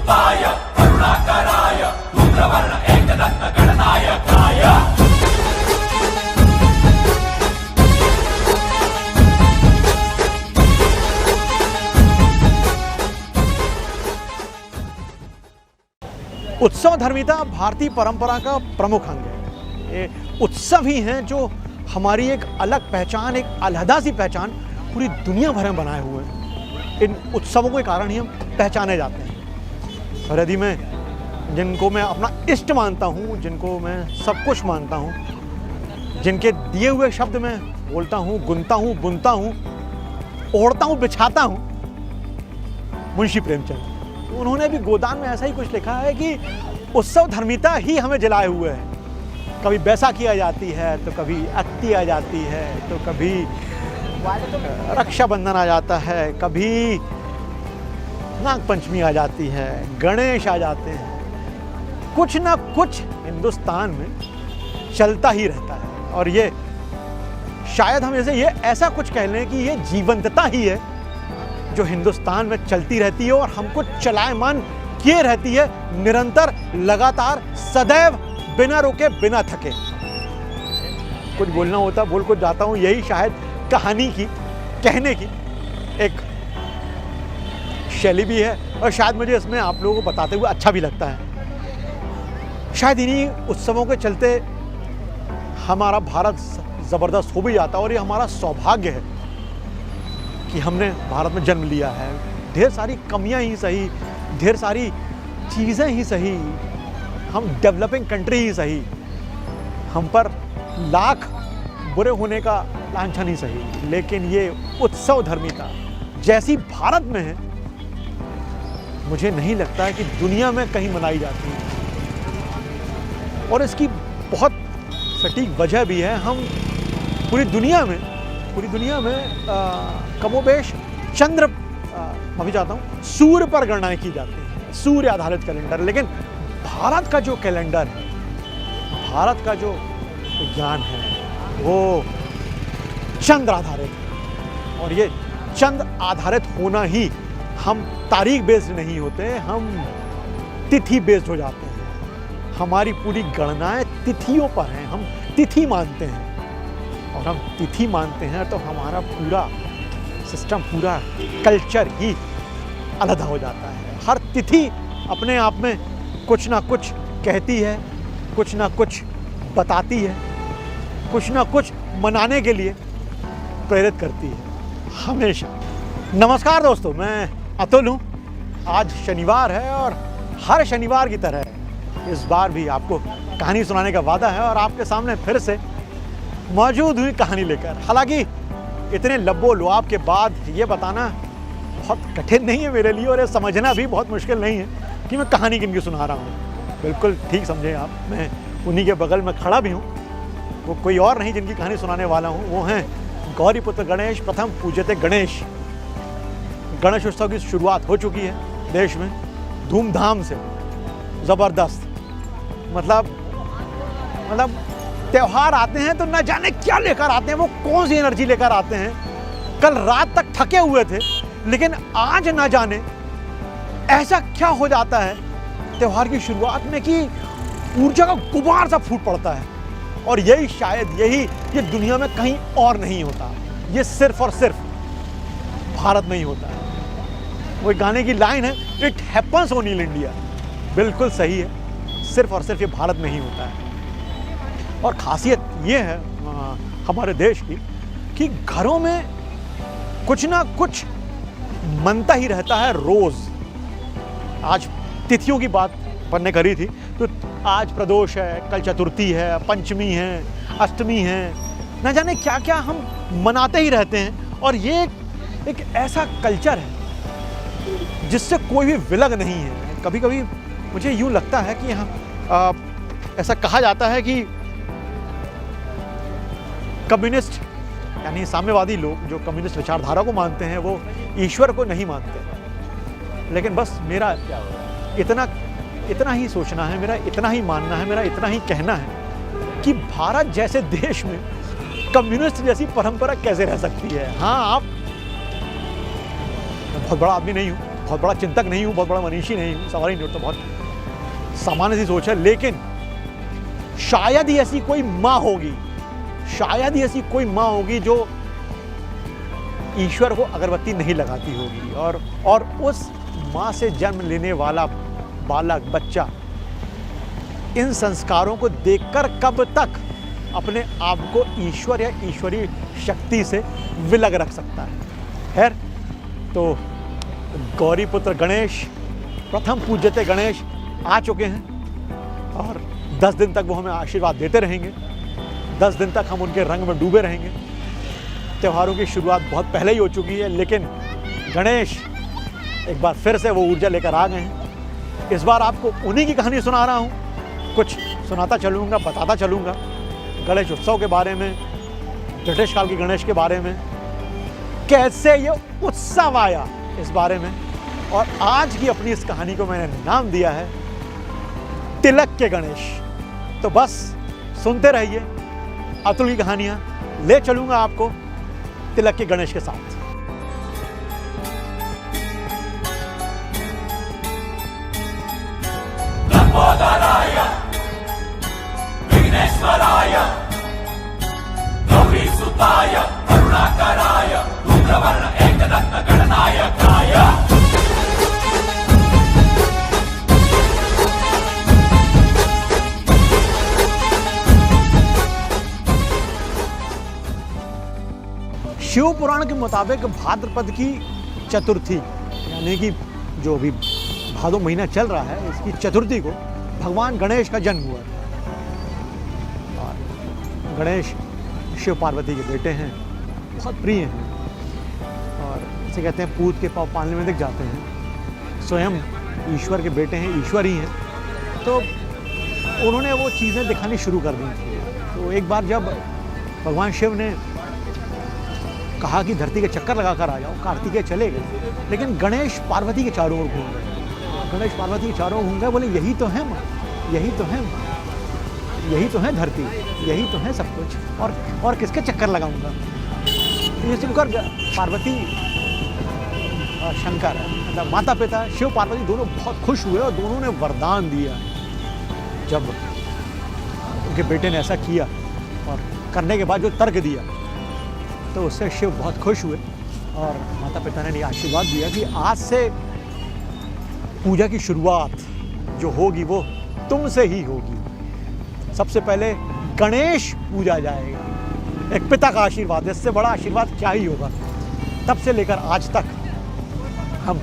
रूपाय करुणाकराय धूम्रवर्ण एकदंत गणनायकाय। उत्सव धर्मिता भारतीय परंपरा का प्रमुख अंग है। ये उत्सव ही हैं जो हमारी एक अलग पहचान, एक अलहदा सी पहचान पूरी दुनिया भर में बनाए हुए हैं। इन उत्सवों के कारण ही हम पहचाने जाते हैं। और यदि जिनको मैं अपना इष्ट मानता हूँ, जिनको मैं सब कुछ मानता हूँ, जिनके दिए हुए शब्द मैं बोलता हूँ, गुनता हूँ, बुनता हूँ, ओढ़ता हूँ, बिछाता हूँ, मुंशी प्रेमचंद। तो उन्होंने भी गोदान में ऐसा ही कुछ लिखा है कि उत्सव धर्मिता ही हमें जलाए हुए है। कभी बैसाखी आ जाती है, तो कभी अक्ति आ जाती है, तो कभी रक्षाबंधन आ जाता है, कभी नाग पंचमी आ जाती है, गणेश आ जाते हैं। कुछ ना कुछ हिंदुस्तान में चलता ही रहता है। और ये शायद हम ये ऐसा कुछ कह लें कि ये जीवंतता ही है जो हिंदुस्तान में चलती रहती है और हमको चलायमान किए रहती है, निरंतर, लगातार, सदैव, बिना रुके, बिना थके। कुछ बोलना होता बोल को जाता हूँ। यही शायद कहानी की, कहने की एक शैली भी है और शायद मुझे इसमें आप लोगों को बताते हुए अच्छा भी लगता है। शायद इन्हीं उत्सवों के चलते हमारा भारत ज़बरदस्त हो भी जाता है और ये हमारा सौभाग्य है कि हमने भारत में जन्म लिया है। ढेर सारी कमियां ही सही, ढेर सारी चीज़ें ही सही, हम डेवलपिंग कंट्री ही सही, हम पर लाख बुरे होने का लांछन ही सही, लेकिन ये उत्सव धर्मिता जैसी भारत में है, मुझे नहीं लगता है कि दुनिया में कहीं मनाई जाती है। और इसकी बहुत सटीक वजह भी है। हम पूरी दुनिया में कमोबेश चंद्र अभी चाहता हूँ सूर्य पर गणनाएं की जाती हैं, सूर्य आधारित कैलेंडर। लेकिन भारत का जो कैलेंडर है, भारत का जो विज्ञान है, वो चंद्र आधारित है। और ये चंद्र आधारित होना ही, हम तारीख बेस्ड नहीं होते, हम तिथि बेस्ड हो जाते हैं। हमारी पूरी गणनाएं तिथियों पर हैं, हम तिथि मानते हैं। और हम तिथि मानते हैं तो हमारा पूरा सिस्टम, पूरा कल्चर ही अलग हो जाता है। हर तिथि अपने आप में कुछ ना कुछ कहती है, कुछ ना कुछ बताती है, कुछ ना कुछ मनाने के लिए प्रेरित करती है हमेशा। नमस्कार दोस्तों, मैं अतुल हूँ। आज शनिवार है और हर शनिवार की तरह इस बार भी आपको कहानी सुनाने का वादा है और आपके सामने फिर से मौजूद हुई कहानी लेकर। हालांकि इतने लब्बो लुआब के बाद ये बताना बहुत कठिन नहीं है मेरे लिए और ये समझना भी बहुत मुश्किल नहीं है कि मैं कहानी किनकी सुना रहा हूँ। बिल्कुल ठीक समझे आप, मैं उन्हीं के बगल में खड़ा भी हूँ। वो कोई और नहीं जिनकी कहानी सुनाने वाला हूँ, वो हैं गौरीपुत्र गणेश, प्रथम पूज्यते गणेश। गणेश उत्सव की शुरुआत हो चुकी है देश में धूमधाम से, ज़बरदस्त। मतलब त्योहार आते हैं तो न जाने क्या लेकर आते हैं, वो कौन सी एनर्जी लेकर आते हैं। कल रात तक थके हुए थे, लेकिन आज न जाने ऐसा क्या हो जाता है त्योहार की शुरुआत में कि ऊर्जा का गुबार सा फूट पड़ता है। और यही शायद ये दुनिया में कहीं और नहीं होता, ये सिर्फ और सिर्फ भारत में ही होता है। वो गाने की लाइन है, it happens only in India. बिल्कुल सही है, सिर्फ और सिर्फ ये भारत में ही होता है। और खासियत ये है हमारे देश की कि घरों में कुछ ना कुछ मनता ही रहता है रोज। आज तिथियों की बात पढ़ने करी थी तो आज प्रदोष है, कल चतुर्थी है, पंचमी है, अष्टमी है, न जाने क्या क्या हम मनाते ही रहते हैं। और ये एक ऐसा कल्चर है जिससे कोई भी विलग नहीं है। कभी कभी मुझे यूँ लगता है कि ऐसा कहा जाता है कि कम्युनिस्ट यानी साम्यवादी लोग जो कम्युनिस्ट विचारधारा को मानते हैं वो ईश्वर को नहीं मानते। लेकिन बस मेरा इतना ही सोचना है, मेरा इतना ही मानना है, मेरा इतना ही कहना है कि भारत जैसे देश में कम्युनिस्ट जैसी परंपरा कैसे रह सकती है। हाँ, आप, मैं बहुत बड़ा आदमी नहीं हूँ, बहुत बड़ा चिंतक नहीं हूँ, बहुत बड़ा मनीषी नहीं हूँ, सवाल ही नहीं उठता, बहुत सामान्य सी सोच है। लेकिन शायद ही ऐसी कोई माँ होगी, शायद ही ऐसी कोई माँ होगी जो ईश्वर को अगरबत्ती नहीं लगाती होगी, और उस माँ से जन्म लेने वाला बालक, बच्चा इन संस्कारों को देखकर कब तक अपने आप को ईश्वर या ईश्वरीय शक्ति से विलग रख सकता है। खैर, तो गौरी पुत्र गणेश, प्रथम पूज्यते गणेश आ चुके हैं और 10 दिन तक वो हमें आशीर्वाद देते रहेंगे। 10 दिन तक हम उनके रंग में डूबे रहेंगे। त्योहारों की शुरुआत बहुत पहले ही हो चुकी है, लेकिन गणेश एक बार फिर से वो ऊर्जा लेकर आ गए हैं। इस बार आपको उन्हीं की कहानी सुना रहा हूँ, कुछ सुनाता चलूँगा, बताता चलूँगा गणेश उत्सव के बारे में, ब्रिटिश काल के गणेश के बारे में, कैसे ये उत्सव आया इस बारे में। और आज की अपनी इस कहानी को मैंने नाम दिया है तिलक के गणेश। तो बस सुनते रहिए अतुल की कहानियाँ, ले चलूँगा आपको तिलक के गणेश के साथ। लंबोदराय विघ्नेश्वराय गौरीसुताय करुणाकराय धूम्रवर्ण एकदंत गणनायकाय शिव पुराण के मुताबिक भाद्रपद की चतुर्थी, यानी कि जो अभी भादो महीना चल रहा है, इसकी चतुर्थी को भगवान गणेश का जन्म हुआ था। और गणेश शिव पार्वती के बेटे हैं, बहुत प्रिय हैं और इसे कहते हैं पूत के पाँव पालने में दिख जाते हैं। स्वयं ईश्वर के बेटे हैं, ईश्वर ही हैं। तो उन्होंने वो चीज़ें दिखानी शुरू कर दी थी। तो एक बार जब भगवान शिव ने कहा कि धरती के चक्कर लगा कर आ जाओ, कार्तिकेय चले गए, लेकिन गणेश पार्वती के चारों ओर घूम गए। गणेश पार्वती के चारों ओर घूम गए, बोले यही तो है माँ, यही तो है माँ, यही तो है धरती, यही तो है सब कुछ, और किसके चक्कर लगाऊंगा। ये सुनकर पार्वती और शंकर, मतलब माता पिता शिव पार्वती दोनों बहुत खुश हुए और दोनों ने वरदान दिया। जब उनके बेटे ने ऐसा किया और करने के बाद जो तर्क दिया, तो उससे शिव बहुत खुश हुए और माता पिता ने ये आशीर्वाद दिया कि आज से पूजा की शुरुआत जो होगी वो तुमसे ही होगी। सबसे पहले गणेश पूजा जाएगा, एक पिता का आशीर्वाद, इससे बड़ा आशीर्वाद क्या ही होगा। तब से लेकर आज तक हम,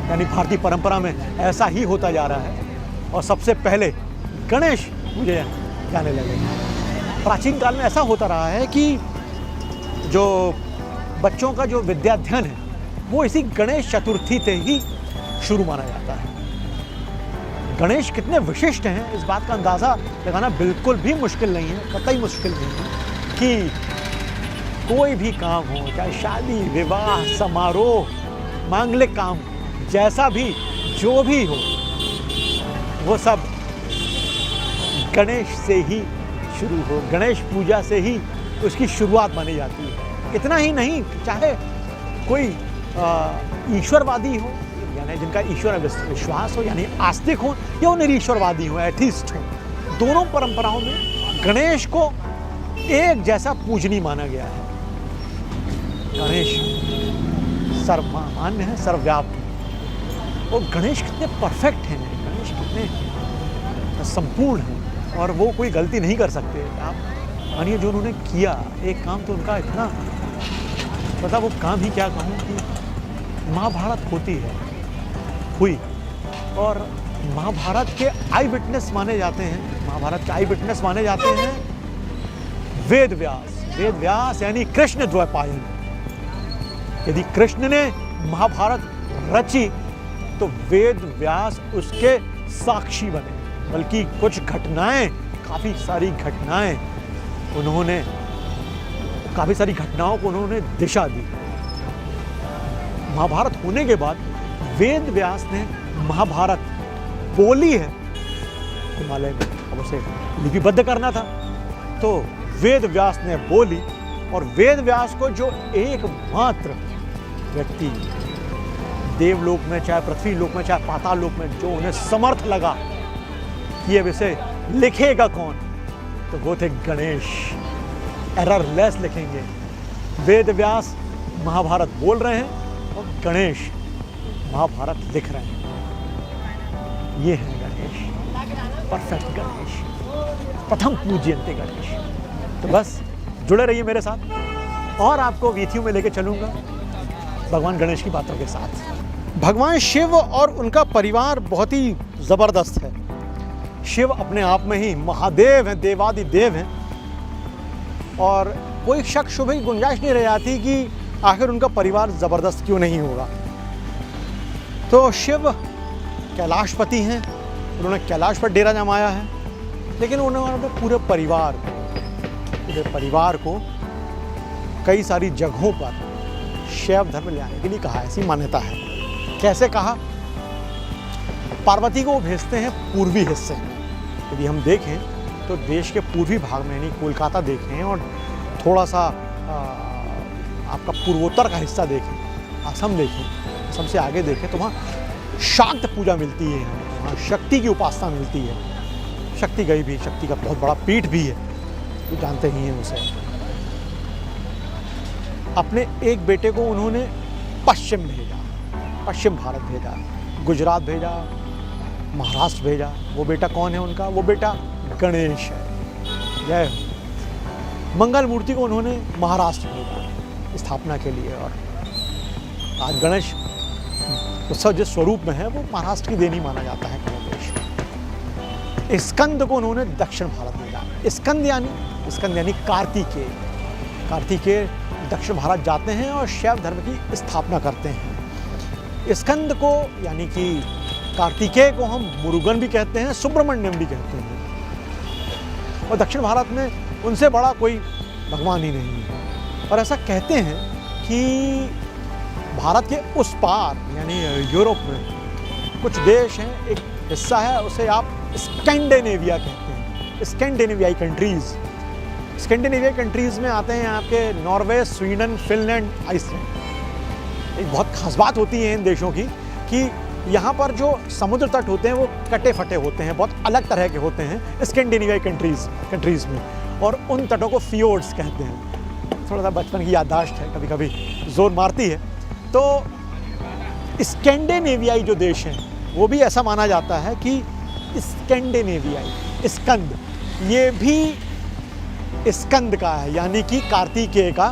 यानी भारतीय परंपरा में ऐसा ही होता जा रहा है और सबसे पहले गणेश पूजे जाने लगे। प्राचीन काल में ऐसा होता रहा है कि जो बच्चों का जो विद्याध्ययन है वो इसी गणेश चतुर्थी से ही शुरू माना जाता है। गणेश कितने विशिष्ट हैं इस बात का अंदाज़ा लगाना बिल्कुल भी मुश्किल नहीं है, कतई मुश्किल नहीं है कि कोई भी काम हो, चाहे शादी, विवाह, समारोह, मांगलिक काम, जैसा भी जो भी हो, वो सब गणेश से ही शुरू हो, गणेश पूजा से ही उसकी शुरुआत मानी जाती है। इतना ही नहीं, चाहे कोई ईश्वरवादी हो, यानी जिनका ईश्वर विश्वास हो, यानी आस्तिक हो, या वो निरीश्वरवादी हो, एथिस्ट हो, दोनों परंपराओं में गणेश को एक जैसा पूजनीय माना गया है। गणेश सर्वमान्य है, सर्वव्यापी। और गणेश कितने परफेक्ट हैं, गणेश कितने संपूर्ण हैं और वो कोई गलती नहीं कर सकते। आप मानिए जो उन्होंने किया एक काम, तो उनका इतना पता, वो काम ही क्या कहूँ कि महाभारत हुई और महाभारत के आई विटनेस माने जाते हैं, महाभारत के आई विटनेस माने जाते हैं वेद व्यास। वेद व्यास यानी कृष्ण द्वैपायन। यदि कृष्ण ने महाभारत रची तो वेद व्यास उसके साक्षी बने, बल्कि कुछ घटनाएं, काफ़ी सारी घटनाएं उन्होंने, काफ़ी सारी घटनाओं को उन्होंने दिशा दी। महाभारत होने के बाद वेद व्यास ने महाभारत बोली है हिमालय में, अब उसे लिपिबद्ध करना था, तो वेद व्यास ने बोली। और वेद व्यास को जो एकमात्र व्यक्ति देवलोक में, चाहे पृथ्वी लोक में, चाहे पाताल लोक में, जो उन्हें समर्थ लगा कि अब इसे लिखेगा कौन, तो वो थे गणेश। एररलेस लिखेंगे। वेद व्यास महाभारत बोल रहे हैं और गणेश महाभारत लिख रहे हैं। ये है गणेश, परफेक्ट गणेश, प्रथम पूज्यन्ते गणेश। तो बस जुड़े रहिए मेरे साथ और आपको वीथियों में लेके चलूंगा भगवान गणेश की बातों के साथ। भगवान शिव और उनका परिवार बहुत ही जबरदस्त है। शिव अपने आप में ही महादेव हैं, देवादिदेव हैं, और कोई शक शुबह की गुंजाइश नहीं रह जाती कि आखिर उनका परिवार जबरदस्त क्यों नहीं होगा। तो शिव कैलाशपति हैं, उन्होंने कैलाश पर डेरा जमाया है, लेकिन उन्होंने पूरे परिवार को कई सारी जगहों पर शैव धर्म ले आने के लिए कहा, ऐसी मान्यता है। कैसे कहा? पार्वती को वो भेजते हैं पूर्वी हिस्से में। यदि हम देखें तो देश के पूर्वी भाग में, यानी कोलकाता देखें और थोड़ा सा आपका पूर्वोत्तर का हिस्सा देखें, असम देखें, असम से आगे देखें, तो वहाँ शाक्त पूजा मिलती है, वहाँ शक्ति की उपासना मिलती है। शक्ति गई भी, शक्ति का बहुत बड़ा पीठ भी है, तो जानते ही हैं उसे। अपने एक बेटे को उन्होंने पश्चिम भेजा, पश्चिम भारत भेजा, गुजरात भेजा, महाराष्ट्र भेजा। वो बेटा कौन है उनका? वो बेटा गणेश है। जय हो। मंगल मूर्ति को उन्होंने महाराष्ट्र भेजा स्थापना के लिए, और आज गणेश उत्सव जिस स्वरूप में है वो महाराष्ट्र की देन ही माना जाता है गणेश। स्कंद को उन्होंने दक्षिण भारत भेजा। स्कंद यानी कार्तिकेय। कार्तिकेय दक्षिण भारत जाते हैं और शैव धर्म की स्थापना करते हैं। स्कंद को यानी कि कार्तिकेय को हम मुरुगन भी कहते हैं, सुब्रमण्यम भी कहते हैं, और दक्षिण भारत में उनसे बड़ा कोई भगवान ही नहीं है। और ऐसा कहते हैं कि भारत के उस पार यानी यूरोप में कुछ देश हैं, एक हिस्सा है, उसे आप स्कैंडिनेविया कहते हैं। स्कैंडिनेवियाई कंट्रीज़, स्कैंडिनेवियाई कंट्रीज़ में आते हैं आपके नॉर्वे, स्वीडन, फिनलैंड, आइसलैंड। एक बहुत खास बात होती है इन देशों की कि यहाँ पर जो समुद्र तट होते हैं वो कटे फटे होते हैं, बहुत अलग तरह के होते हैं स्कैंडिनेवियाई कंट्रीज़ में, और उन तटों को फियोर्ड्स कहते हैं। थोड़ा सा बचपन की याददाश्त है, कभी कभी जोर मारती है। तो स्कैंडिनेवियाई जो देश हैं वो भी ऐसा माना जाता है कि स्कैंडिनेवियाई स्कंद, ये भी स्कंद का है, यानी कि कार्तिकेय का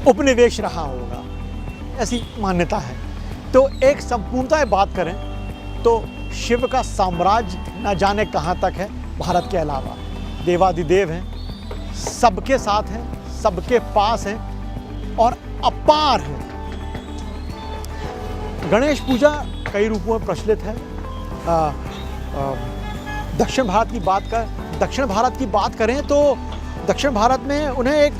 उपनिवेश रहा होगा, ऐसी मान्यता है। तो एक संपूर्णता बात करें तो शिव का साम्राज्य न जाने कहाँ तक है भारत के अलावा। देवादिदेव हैं, सबके साथ हैं, सबके पास हैं और अपार हैं। गणेश पूजा कई रूपों में प्रचलित है। दक्षिण भारत की बात करें तो दक्षिण भारत में उन्हें एक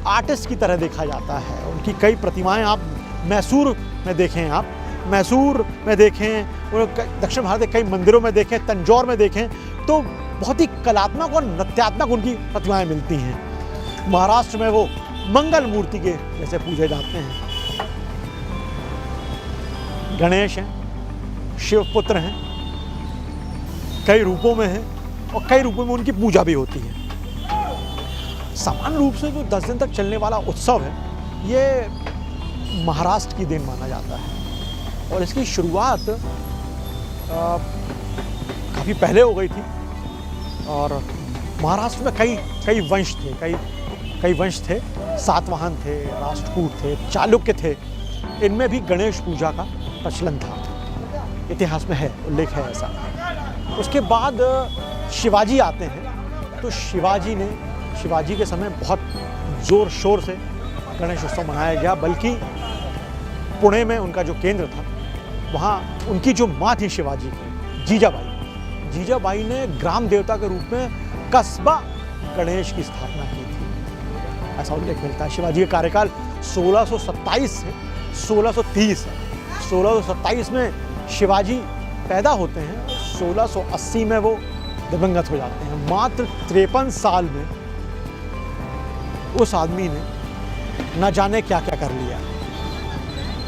आर्टिस्ट की तरह देखा जाता है। उनकी कई प्रतिमाएं आप मैसूर में देखें, दक्षिण भारत के कई मंदिरों में देखें, तंजौर में देखें, तो बहुत ही कलात्मक और नृत्यात्मक उनकी प्रतिमाएं मिलती हैं। महाराष्ट्र में वो मंगल मूर्ति के जैसे पूजे जाते हैं। गणेश हैं, शिवपुत्र हैं, कई रूपों में हैं और कई रूपों में उनकी पूजा भी होती है। सामान्य रूप से जो 10 दिन तक चलने वाला उत्सव है ये महाराष्ट्र की देन माना जाता है, और इसकी शुरुआत काफ़ी पहले हो गई थी। और महाराष्ट्र में कई वंश थे, सातवाहन थे, राष्ट्रकूट थे, चालुक्य थे। इनमें भी गणेश पूजा का प्रचलन था, इतिहास में है, उल्लेख है ऐसा। उसके बाद शिवाजी आते हैं, तो शिवाजी के समय बहुत ज़ोर शोर से गणेश उत्सव मनाया गया। बल्कि पुणे में उनका जो केंद्र था, वहाँ उनकी जो माँ थी शिवाजी की, जीजाबाई ने ग्राम देवता के रूप में कस्बा गणेश की स्थापना की थी, ऐसा उल्लेख मिलता है। शिवाजी का कार्यकाल 1627 से 1630 है। 1627 में शिवाजी पैदा होते हैं, 1680 में वो दिवंगत हो जाते हैं। मात्र 53 साल में उस आदमी ने न जाने क्या क्या कर लिया।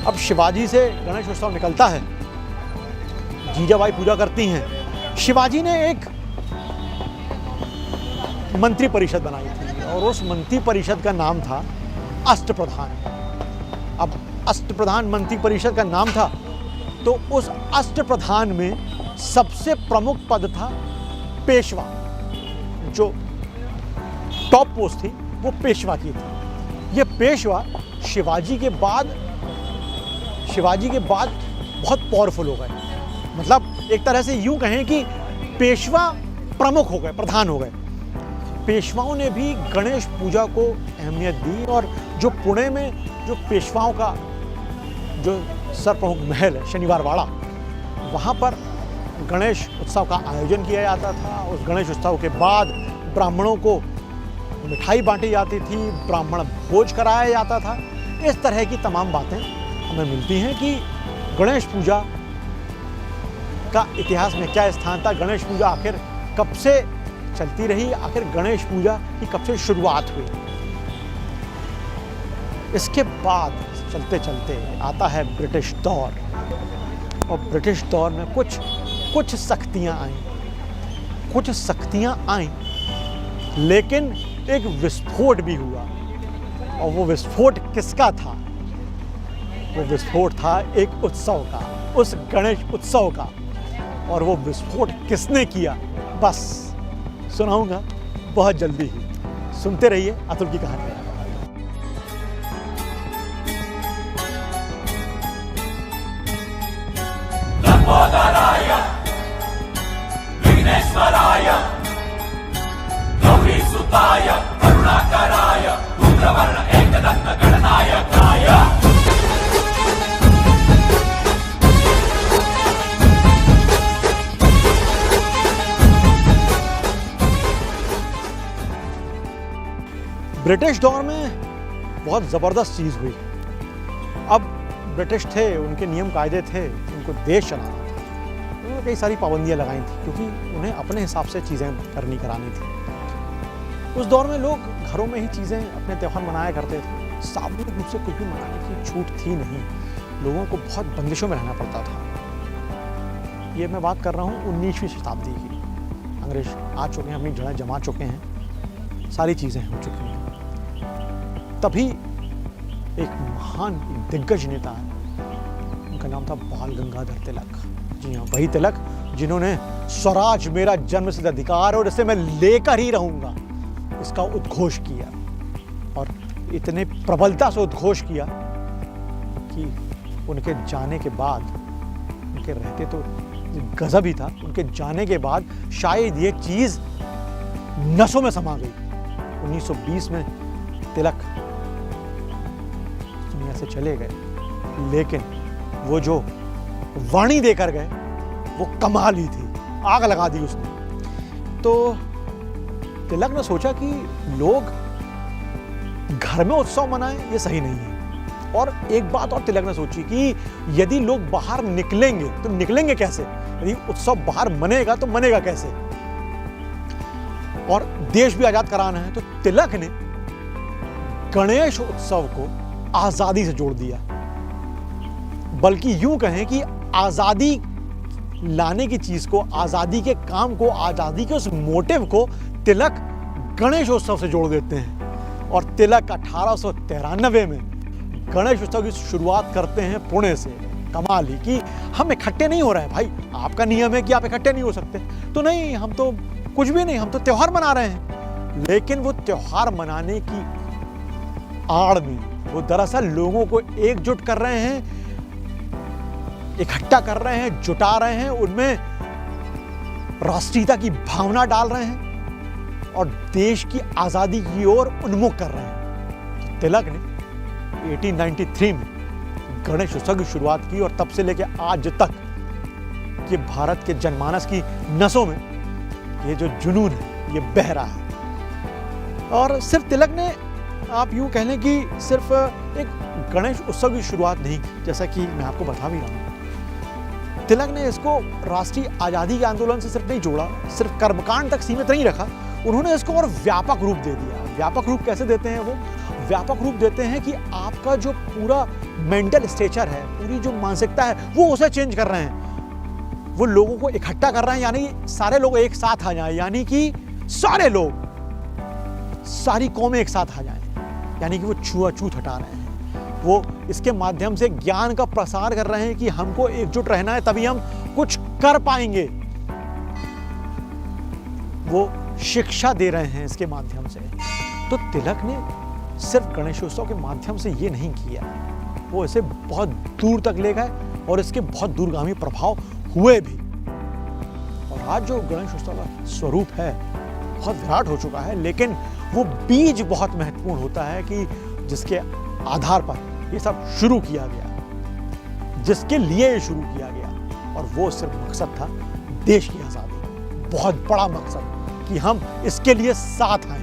अब शिवाजी से गणेश उत्सव निकलता है, जीजाबाई पूजा करती हैं। शिवाजी ने एक मंत्री परिषद बनाई थी और उस मंत्री परिषद का नाम था अष्टप्रधान। अब अष्टप्रधान मंत्री परिषद का नाम था, तो उस अष्टप्रधान में सबसे प्रमुख पद था पेशवा। जो टॉप पोस्ट थी वो पेशवा की थी। ये पेशवा शिवाजी के बाद बहुत पावरफुल हो गए। मतलब एक तरह से यूं कहें कि पेशवा प्रमुख हो गए, प्रधान हो गए। पेशवाओं ने भी गणेश पूजा को अहमियत दी और जो पुणे में जो पेशवाओं का जो सरप्रमुख महल है शनिवार वाड़ा, वहाँ पर गणेश उत्सव का आयोजन किया जाता था। उस गणेश उत्सव के बाद ब्राह्मणों को मिठाई बांटी जाती थी, ब्राह्मण भोज कराया जाता था। इस तरह की तमाम बातें हमें मिलती हैं कि गणेश पूजा का इतिहास में क्या स्थान था, गणेश पूजा आखिर कब से चलती रही, आखिर गणेश पूजा की कब से शुरुआत हुई। इसके बाद चलते चलते आता है ब्रिटिश दौर, और ब्रिटिश दौर में कुछ सख्तियां आई, लेकिन एक विस्फोट भी हुआ। और वो विस्फोट किसका था? वो विस्फोट था एक उत्सव का, उस गणेश उत्सव का। और वो विस्फोट किसने किया, बस सुनाऊंगा बहुत जल्दी ही। सुनते रहिए अतुल की कहानी। लंबोदराय विघ्नेश्वराय गौरीसुताय करुणाकराय रुद्रवर्ण एकदंत गणनायकाय ब्रिटिश दौर में बहुत ज़बरदस्त चीज़ हुई। अब ब्रिटिश थे, उनके नियम कायदे थे, उनको देश चलाना था, उन्होंने कई सारी पाबंदियां लगाई थी क्योंकि उन्हें अपने हिसाब से चीज़ें करानी थी। उस दौर में लोग घरों में ही चीज़ें अपने त्यौहार मनाया करते थे, सार्वजनिक रूप से कुछ भी मनाने की छूट थी नहीं, लोगों को बहुत बंदिशों में रहना पड़ता था। ये मैं बात कर रहा हूँ 19वीं शताब्दी की। अंग्रेज आ चुके हैं, अपनी जड़ें जमा चुके हैं, सारी चीज़ें हो चुकी हैं। तभी एक महान दिग्गज नेता है, उनका नाम था बाल गंगाधर तिलक। जी हाँ, वही तिलक जिन्होंने स्वराज मेरा जन्मसिद्ध अधिकार और इसे मैं लेकर ही रहूंगा, इसका उद्घोष किया। और इतने प्रबलता से उद्घोष किया कि उनके जाने के बाद, उनके रहते तो गजब ही था, उनके जाने के बाद शायद ये चीज़ नसों में समा गई। 1920 में तिलक दुनिया से चले गए, लेकिन वो जो वाणी देकर गए वो कमाल ही थी, आग लगा दी उसने। तो तिलक ने सोचा कि लोग घर में उत्सव मनाएं, ये सही नहीं है। और एक बात और तिलक ने सोची कि यदि लोग बाहर निकलेंगे तो निकलेंगे कैसे, यदि उत्सव बाहर मनेगा तो मनेगा कैसे, और देश भी आजाद कराना है। तो तिलक ने गणेश उत्सव को आजादी से जोड़ दिया, बल्कि यूं कहें कि आजादी लाने की चीज को, आजादी के काम को, आजादी के उस मोटिव को तिलक गणेश उत्सव से जोड़ देते हैं। और तिलक 1893 में गणेश उत्सव की शुरुआत करते हैं पुणे से। कमाल ही कि हम इकट्ठे नहीं हो रहे हैं भाई, आपका नियम है कि आप इकट्ठे नहीं हो सकते, तो नहीं, हम तो कुछ भी नहीं, हम तो त्योहार मना रहे हैं। लेकिन वो त्योहार मनाने की आड़ में वो दरअसल लोगों को एकजुट कर रहे हैं, इकट्ठा कर रहे हैं, जुटा रहे हैं, उनमें राष्ट्रीयता की भावना डाल रहे हैं और देश की आजादी की ओर उन्मुख कर रहे हैं। तो तिलक ने 1893 में गणेश उत्सव की शुरुआत की और तब से लेकर आज तक ये भारत के जनमानस की नसों में ये जो जुनून है ये बह रहा है। और सिर्फ तिलक ने, आप यूं कह लें कि सिर्फ एक गणेश उत्सव की शुरुआत नहीं की, जैसा कि मैं आपको बता भी रहा हूं, तिलक ने इसको राष्ट्रीय आजादी के आंदोलन से सिर्फ नहीं जोड़ा, सिर्फ कर्मकांड तक सीमित नहीं रखा, उन्होंने इसको और व्यापक रूप दे दिया। व्यापक रूप कैसे देते हैं वो? व्यापक रूप देते हैं कि आपका जो पूरा मेंटल स्टेचर है, पूरी जो मानसिकता है, वो उसे चेंज कर रहे हैं। वो लोगों को इकट्ठा कर रहे हैं, यानी सारे लोग एक साथ आ जाएं, यानी कि सारे लोग, सारी कौमें एक साथ आ जाएं, यानी कि वो छुआछूत हटा रहे हैं। वो इसके माध्यम से ज्ञान का प्रसार कर रहे हैं कि हमको एकजुट रहना है, तभी हम कुछ कर पाएंगे। वो शिक्षा दे रहे हैं इसके माध्यम से। तो तिलक ने सिर्फ गणेशोत्सव के माध्यम से ये नहीं किया, वो इसे बहुत दूर तक ले गए और इसके बहुत दूरगामी प्रभाव हुए भी। और आज जो गणेशोत्सव का स्वरूप है बहुत विराट हो चुका है, लेकिन वो बीज बहुत महत्वपूर्ण होता है कि जिसके आधार पर ये सब शुरू किया गया, जिसके लिए ये शुरू किया गया, और वो सिर्फ मकसद था देश की आज़ादी। बहुत बड़ा मकसद कि हम इसके लिए साथ आए।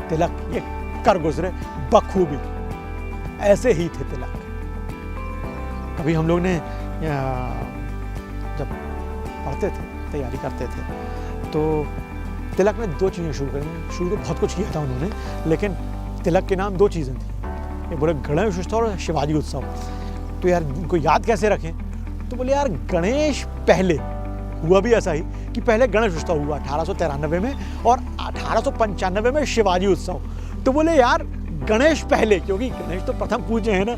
तिलक ये कर गुजरे बखूबी, ऐसे ही थे तिलक। कभी हम लोग ने जब पढ़ते थे, तैयारी करते थे, तो तिलक ने दो चीज़ें शुरू करी। शुरू तो बहुत कुछ किया था उन्होंने, लेकिन तिलक के नाम दो चीज़ें थी, ये बोले गणेश उत्सव और शिवाजी उत्सव। तो यार इनको याद कैसे रखें? तो बोले यार गणेश पहले हुआ भी ऐसा ही कि पहले गणेश उत्सव हुआ 1893 में और 1895 में शिवाजी उत्सव। तो बोले यार गणेश पहले, क्योंकि गणेश तो प्रथम पूज्य है ना,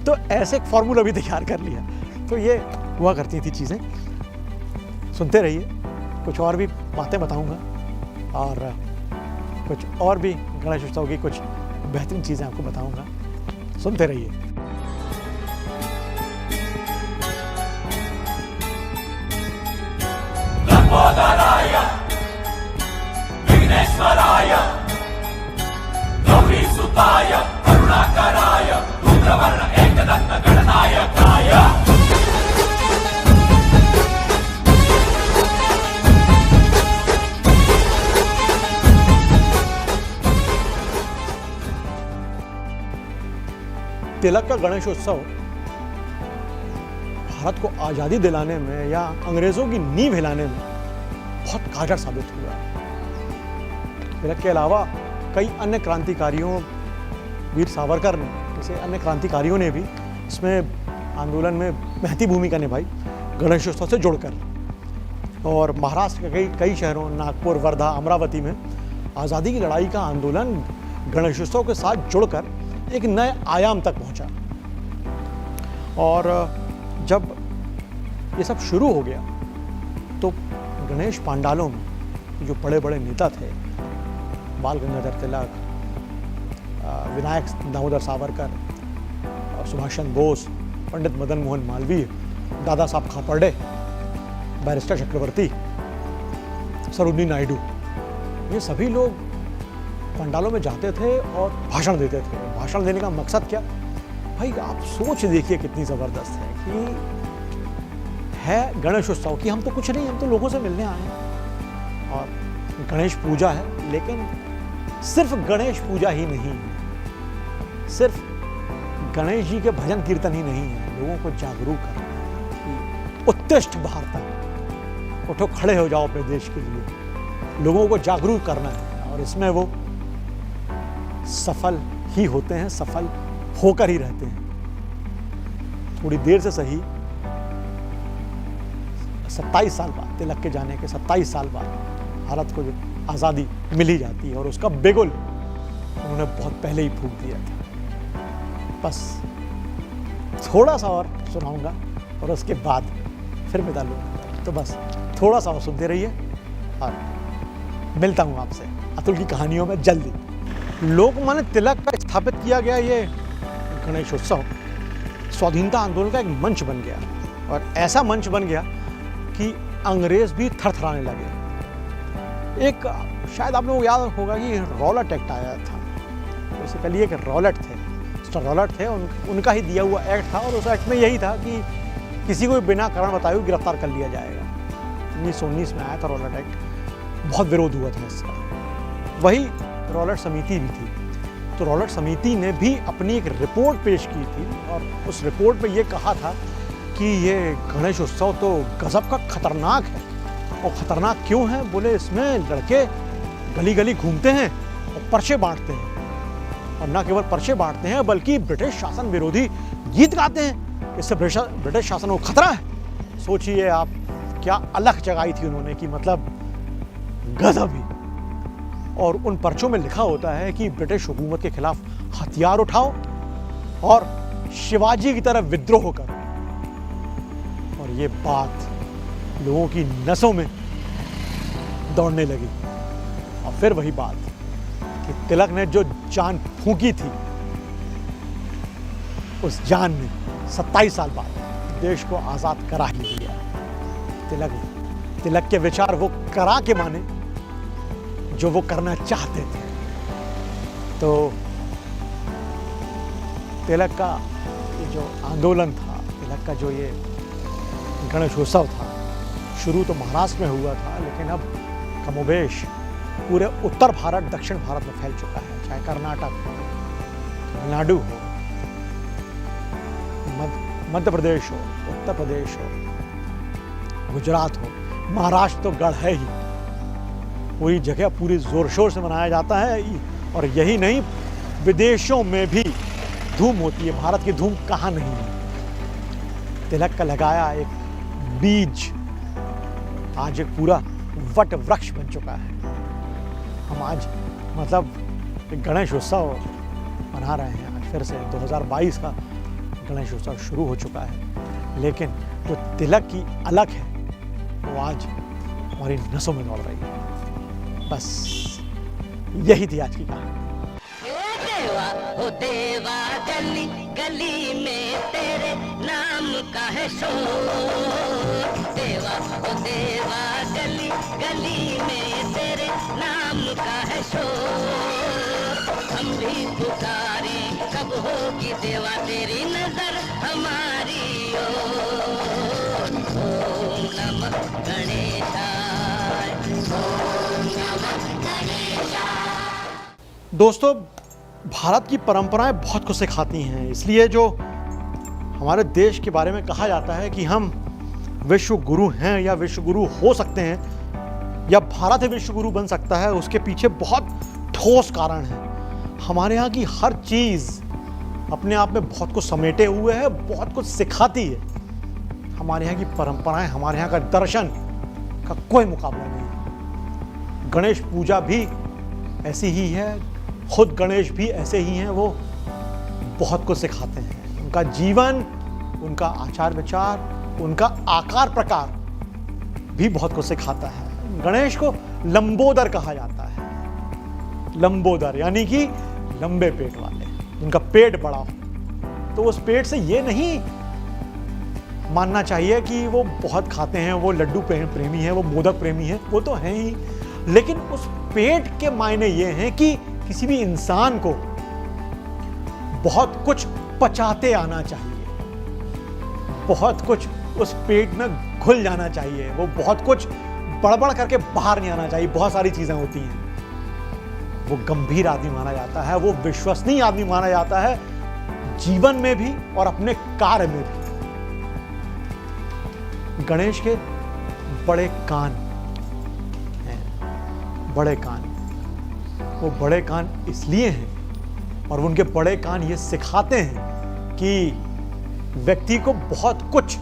तो ऐसे एक फॉर्मूला भी तैयार कर लिया। तो ये हुआ करती थी चीज़ें। सुनते रहिए, कुछ और भी बातें बताऊंगा और कुछ और भी गणेश उत्सव की कुछ बेहतरीन चीज़ें आपको बताऊंगा। सुनते रहिए। लंबोदराय विघ्नेश्वराय गौरीसुताय करुणाकराय रुद्रवर्ण एकदंत गणनायकाय तिलक का गणेशोत्सव भारत को आज़ादी दिलाने में या अंग्रेज़ों की नींव हिलाने में बहुत कारगर साबित हुआ। तिलक के अलावा कई अन्य क्रांतिकारियों, वीर सावरकर ने, जैसे अन्य क्रांतिकारियों ने भी इसमें आंदोलन में महती भूमिका निभाई गणेशोत्सव से जुड़कर। और महाराष्ट्र के कई शहरों, नागपुर, वर्धा, अमरावती में आज़ादी की लड़ाई का आंदोलन गणेशोत्सव के साथ जुड़कर एक नए आयाम तक पहुंचा। और जब ये सब शुरू हो गया तो गणेश पांडालों में जो बड़े बड़े नेता थे, बाल गंगाधर तिलक, विनायक दामोदर सावरकर, सुभाष चंद्र बोस, पंडित मदन मोहन मालवीय, दादा साहब खापर्डे, बैरिस्टर चक्रवर्ती, सरोजिनी नायडू, ये सभी लोग पंडालों में जाते थे और भाषण देते थे। भाषण देने का मकसद क्या? भाई आप सोच देखिए कितनी ज़बरदस्त है कि है गणेशोत्सव कि हम तो कुछ नहीं, हम तो लोगों से मिलने आए हैं और गणेश पूजा है। लेकिन सिर्फ गणेश पूजा ही नहीं है, सिर्फ गणेश जी के भजन कीर्तन ही नहीं है, लोगों को जागरूक करना है कि उत्तिष्ठ भारत, उठो खड़े हो जाओ अपने देश के लिए, लोगों को जागरूक करना है। और इसमें वो सफल ही होते हैं, सफल होकर ही रहते हैं। थोड़ी देर से सही, 27 साल बाद, तिलक के जाने के 27 साल बाद भारत को जो आज़ादी मिल ही जाती है और उसका बिगुल उन्होंने बहुत पहले ही फूंक दिया था। बस थोड़ा सा और सुनाऊंगा और उसके बाद फिर विदा लूँगा। तो बस थोड़ा सा और सुनते रहिए और मिलता हूँ आपसे अतुल की कहानियों में जल्दी। लोकमान्य तिलक का स्थापित किया गया ये गणेशोत्सव स्वाधीनता आंदोलन का एक मंच बन गया और ऐसा मंच बन गया कि अंग्रेज भी थरथराने लगे। एक शायद आप लोगों को याद होगा कि रॉलेट एक्ट आया था। बेसिकली एक रॉलेट थे, मिस्टर रॉलेट थे, उनका ही दिया हुआ एक्ट था और उस एक्ट में यही था कि किसी को बिना कारण बताए हुए गिरफ्तार कर लिया जाएगा। 1919 में आया था रॉलेट एक्ट, बहुत विरोध हुआ था इसका। वही रॉलेट समिति भी थी, तो रॉलेट समिति ने भी अपनी एक रिपोर्ट पेश की थी और उस रिपोर्ट में ये कहा था कि ये गणेश उत्सव तो गजब का खतरनाक है। और खतरनाक क्यों है? बोले इसमें लड़के गली गली घूमते हैं और पर्चे बांटते हैं, और न केवल पर्चे बांटते हैं बल्कि ब्रिटिश शासन विरोधी गीत गाते हैं, इससे ब्रिटिश शासन को खतरा है। सोचिए आप, क्या अलख जगाई थी उन्होंने कि मतलब गजब ही। और उन पर्चों में लिखा होता है कि ब्रिटिश हुकूमत के खिलाफ हथियार उठाओ और शिवाजी की तरह विद्रोह करो। और ये बात लोगों की नसों में दौड़ने लगी। और फिर वही बात कि तिलक ने जो जान फूंकी थी, उस जान ने 27 साल बाद देश को आजाद करा ही दिया। तिलक के विचार वो करा के माने जो वो करना चाहते थे। तो तिलक का ये जो आंदोलन था, तिलक का जो ये गणेशोत्सव था, शुरू तो महाराष्ट्र में हुआ था, लेकिन अब कमोबेश पूरे उत्तर भारत, दक्षिण भारत में फैल चुका है। चाहे कर्नाटक हो, तमिलनाडु हो, मध्य प्रदेश हो, उत्तर प्रदेश हो, गुजरात हो, महाराष्ट्र तो गढ़ है ही। पूरी जगह पूरी जोर शोर से मनाया जाता है। और यही नहीं, विदेशों में भी धूम होती है। भारत की धूम कहाँ नहीं है। तिलक का लगाया एक बीज आज एक पूरा वट वृक्ष बन चुका है। हम आज मतलब गणेश उत्सव मना रहे हैं। आज फिर से 2022 का गणेश उत्सव शुरू हो चुका है, लेकिन जो तिलक की अलख है वो आज हमारी नसों में दौड़ रही है। बस यही थी आज की कहानी। देवा हो देवा, गली गली में तेरे नाम का है शोर। देवा हो देवा, गली गली में तेरे नाम का है शोर। हम भी पुकारे कब होगी देवा तेरी नजर हमारी ओर। ओम नमः गणेशाय, ओम नमः गणेशाय। दोस्तों, भारत की परंपराएं बहुत कुछ सिखाती हैं। इसलिए जो हमारे देश के बारे में कहा जाता है कि हम विश्व गुरु हैं या विश्व गुरु हो सकते हैं या भारत विश्व गुरु बन सकता है, उसके पीछे बहुत ठोस कारण है। हमारे यहाँ की हर चीज़ अपने आप में बहुत कुछ समेटे हुए है, बहुत कुछ सिखाती है। हमारे यहाँ की परंपराएं, हमारे यहाँ का दर्शन का कोई मुकाबला नहीं है। गणेश पूजा भी ऐसी ही है, खुद गणेश भी ऐसे ही हैं। वो बहुत कुछ सिखाते हैं। उनका जीवन, उनका आचार विचार, उनका आकार प्रकार भी बहुत कुछ सिखाता है। गणेश को लंबोदर कहा जाता है। लंबोदर यानी कि लंबे पेट वाले, उनका पेट बड़ा हो। तो उस पेट से ये नहीं मानना चाहिए कि वो बहुत खाते हैं, वो लड्डू प्रेमी है, वो मोदक प्रेमी है, वो तो हैं ही। लेकिन उस पेट के मायने ये हैं कि किसी भी इंसान को बहुत कुछ पचाते आना चाहिए, बहुत कुछ उस पेट में घुल जाना चाहिए, वो बहुत कुछ बड़बड़ करके बाहर नहीं आना चाहिए। बहुत सारी चीजें होती हैं। वो गंभीर आदमी माना जाता है, वो विश्वसनीय आदमी माना जाता है, जीवन में भी और अपने कार्य में भी। गणेश के बड़े कान हैं, बड़े कान। वो बड़े कान इसलिए हैं और उनके बड़े कान ये सिखाते हैं कि व्यक्ति को बहुत कुछ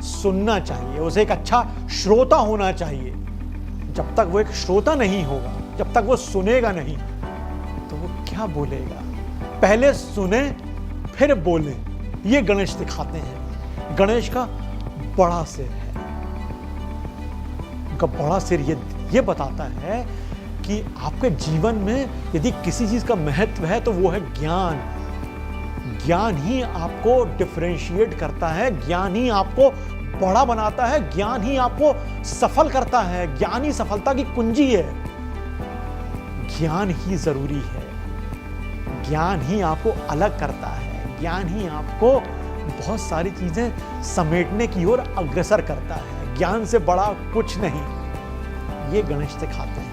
सुनना चाहिए, उसे एक अच्छा श्रोता होना चाहिए। जब तक वो एक श्रोता नहीं होगा, जब तक वो सुनेगा नहीं, तो वो क्या बोलेगा। पहले सुने फिर बोले, ये गणेश सिखाते हैं। गणेश का बड़ा सिर है। उनका बड़ा सिर ये बताता है कि आपके जीवन में यदि किसी चीज का महत्व है तो वो है ज्ञान। ज्ञान ही आपको डिफरेंशिएट करता है, ज्ञान ही आपको बड़ा बनाता है, ज्ञान ही आपको सफल करता है, ज्ञान ही सफलता की कुंजी है। ज्ञान ही जरूरी है, ज्ञान ही आपको अलग करता है, ज्ञान ही आपको बहुत सारी चीजें समेटने की ओर अग्रसर करता है। ज्ञान से बड़ा कुछ नहीं, ये गणेश सिखाते हैं।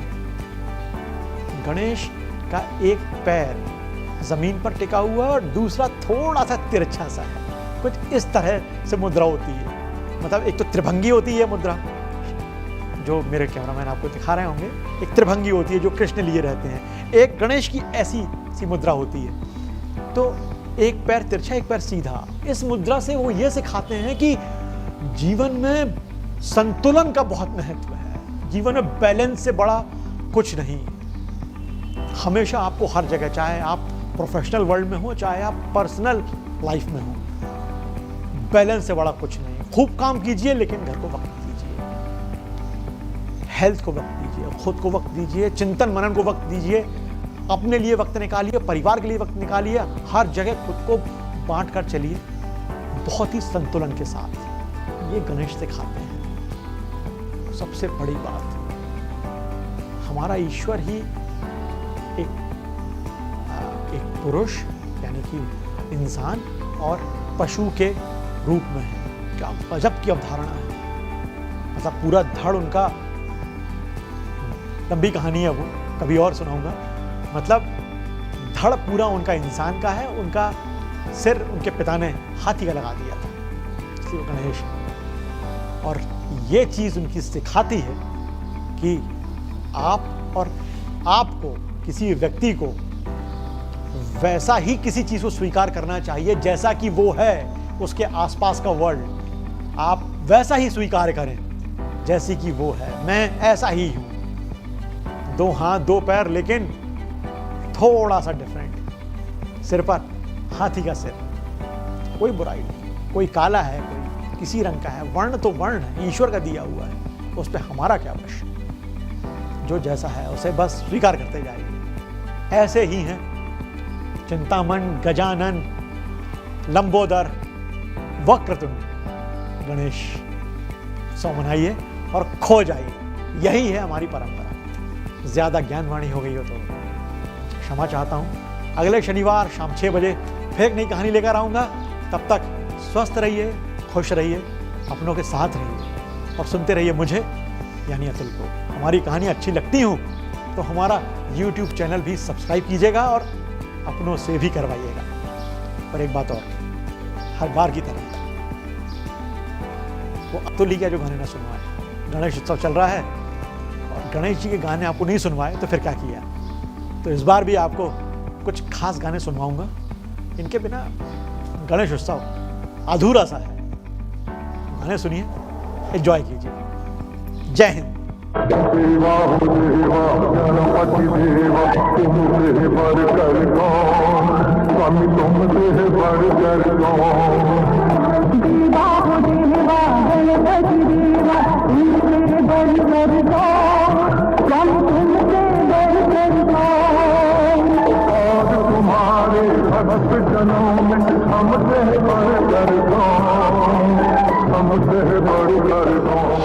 गणेश का एक पैर जमीन पर टिका हुआ है और दूसरा थोड़ा सा तिरछा सा है। कुछ इस तरह से मुद्रा होती है। मतलब एक तो त्रिभंगी होती है मुद्रा, जो मेरे कैमरामैन आपको दिखा रहे होंगे। एक त्रिभंगी होती है जो कृष्ण लिए रहते हैं, एक गणेश की ऐसी सी मुद्रा होती है। तो एक पैर तिरछा एक पैर सीधा। इस मुद्रा से वो ये सिखाते हैं कि जीवन में संतुलन का बहुत महत्व है। जीवन में बैलेंस से बड़ा कुछ नहीं। हमेशा आपको हर जगह, चाहे आप प्रोफेशनल वर्ल्ड में हो चाहे आप पर्सनल लाइफ में हो, बैलेंस से बड़ा कुछ नहीं। खूब काम कीजिए लेकिन घर को वक्त दीजिए, हेल्थ को वक्त दीजिए, खुद को वक्त दीजिए, चिंतन मनन को वक्त दीजिए, अपने लिए वक्त निकालिए, परिवार के लिए वक्त निकालिए, हर जगह खुद को बांट कर चलिए बहुत ही संतुलन के साथ। ये गणेश सिखाते हैं। सबसे बड़ी बात, हमारा ईश्वर ही एक पुरुष यानी कि इंसान और पशु के रूप में है। क्या गजब की अवधारणा है। मतलब पूरा धड़ उनका, लंबी कहानी है वो, कभी और सुनाऊंगा। मतलब धड़ पूरा उनका इंसान का है, उनका सिर उनके पिता ने हाथी का लगा दिया था, इसलिए वो गणेश है। और ये चीज उनकी सिखाती है कि आप और आपको, किसी व्यक्ति को वैसा ही किसी चीज को स्वीकार करना चाहिए जैसा कि वो है। उसके आसपास का वर्ल्ड आप वैसा ही स्वीकार करें जैसी कि वो है। मैं ऐसा ही हूं, 2 हाथ 2 पैर लेकिन थोड़ा सा डिफरेंट, सिर पर हाथी का सिर, कोई बुराई नहीं। कोई काला है, कोई किसी रंग का है, वर्ण तो वर्ण है, ईश्वर का दिया हुआ है, उस पर हमारा क्या वश। जो जैसा है उसे बस स्वीकार करते जाइए। ऐसे ही हैं चिंतामण, गजानन, लंबोदर, वक्रतुंड गणेश। सो मनाइए और खो जाइए, यही है हमारी परंपरा। ज्यादा ज्ञानवाणी हो गई हो तो क्षमा चाहता हूं। अगले शनिवार शाम 6 बजे फिर एक नई कहानी लेकर आऊंगा। तब तक स्वस्थ रहिए, खुश रहिए, अपनों के साथ रहिए और सुनते रहिए मुझे यानी अतुल को। हमारी कहानी अच्छी लगती हो तो हमारा YouTube चैनल भी सब्सक्राइब कीजिएगा और अपनों से भी करवाइएगा। और एक बात और, हर बार की तरह वो अतुल ही का जो गाने ना सुनवाए। गणेश उत्सव चल रहा है और गणेश जी के गाने आपको नहीं सुनवाए तो फिर क्या किया। तो इस बार भी आपको कुछ खास गाने सुनवाऊंगा। इनके बिना गणेश उत्सव अधूरा सा है। गाने सुनिए, एंजॉय कीजिए। जय हिंद। देवा हो देवा गणपति देवा, तुमसे बढ़कर कौन, स्वामी तुमसे बढ़कर कौन। देवा हो देवा गणपति देवा, तुमसे बढ़कर कौन, स्वामी तुमसे बढ़कर कौन। और तुम्हारे भक्त जनों में हमसे बढ़कर कौन, हमसे बढ़कर कौन।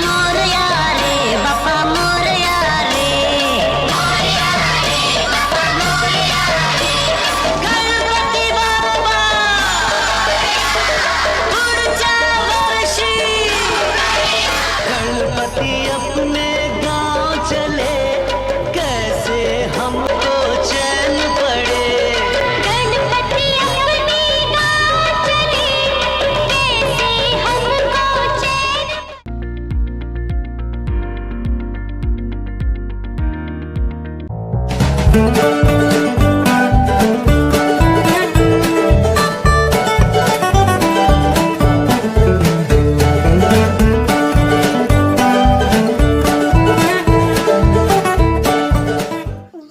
मोरया रे बापा मोरया रे, गणपति बाप्पा पुढच्या वर्षी। गणपति अपने गांव चले, कैसे हमको चैन पड़े। गणपति अपने गांव चले, कैसे हमको चैन।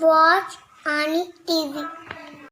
Watch Ani TV.